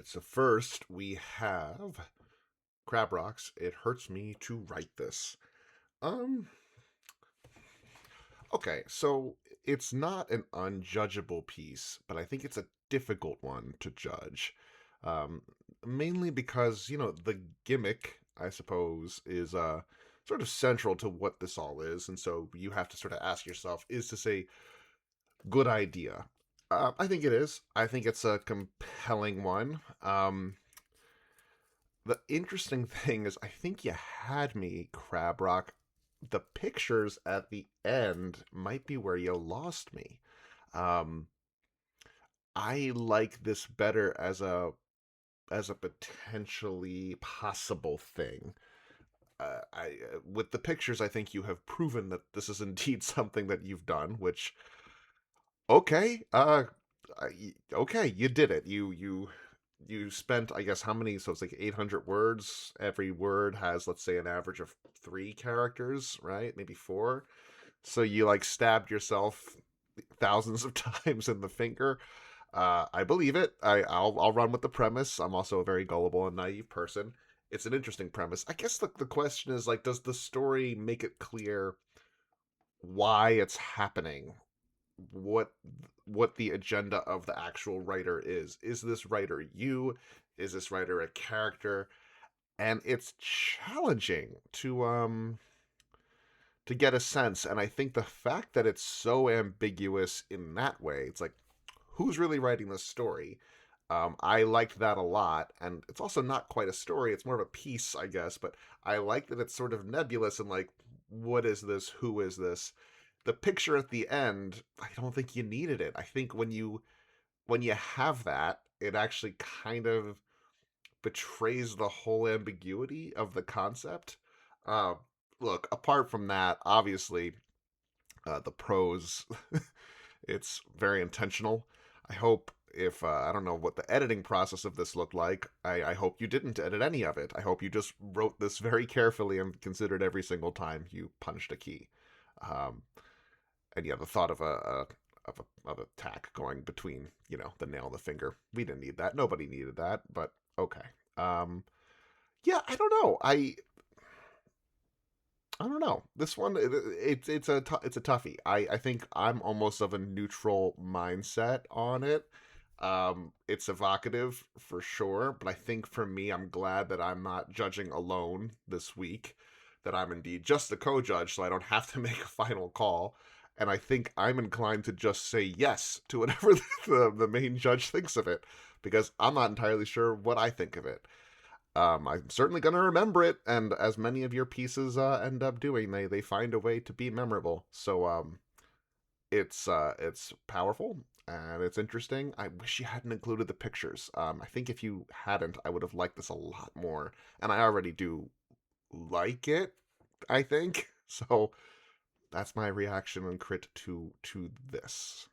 right, so first we have Crab Rocks. It hurts me to write this. Um, okay, so it's not an unjudgeable piece, but I think it's a difficult one to judge. Um, Mainly because, the gimmick, I suppose, is sort of central to what this all is, and so you have to sort of ask yourself, is this a good idea? I think it is. I think it's a compelling one. The interesting thing is, I think you had me, Crab Rock. The pictures at the end might be where you lost me. Um, I like this better as a potentially possible thing. I With the pictures, I think you have proven that this is indeed something that you've done. Which, okay, okay, you did it. You spent, I guess, how many? So it's like 800 words. Every word has, let's say, an average of 3 characters, right? Maybe four. So you like stabbed yourself thousands of times in the finger. I believe it. I'll run with the premise. I'm also a very gullible and naive person. It's an interesting premise. I guess the question is, like, does the story make it clear why it's happening? what what the agenda of the actual writer is. Is this writer you? Is this writer a character? And it's challenging to get a sense. And I think the fact that it's so ambiguous in that way, it's like, who's really writing this story? I liked that a lot, and it's also not quite a story. It's more of a piece, I guess. But I like that it's sort of nebulous and like, what is this? Who is this? The picture at the end, I don't think you needed it. I think when you have that, it actually kind of betrays the whole ambiguity of the concept. Uh, Look, apart from that, obviously, the prose, it's very intentional. I hope if I don't know what the editing process of this looked like, I hope you didn't edit any of it. I hope you just wrote this very carefully and considered every single time you punched a key. Um, and yeah, the thought of a tack going between the nail and the finger. We didn't need that. Nobody needed that. But okay. Um, yeah, I don't know. I don't know. This one, it's a toughie. I think I'm almost of a neutral mindset on it. It's evocative for sure, but I think for me, I'm glad that I'm not judging alone this week. That I'm indeed just the co-judge, so I don't have to make a final call. And I think I'm inclined to just say yes to whatever the main judge thinks of it, because I'm not entirely sure what I think of it. I'm certainly going to remember it, and as many of your pieces end up doing, they find a way to be memorable. So it's powerful and it's interesting. I wish you hadn't included the pictures. I think if you hadn't, I would have liked this a lot more, and I already do like it. I think so. That's my reaction and crit to this.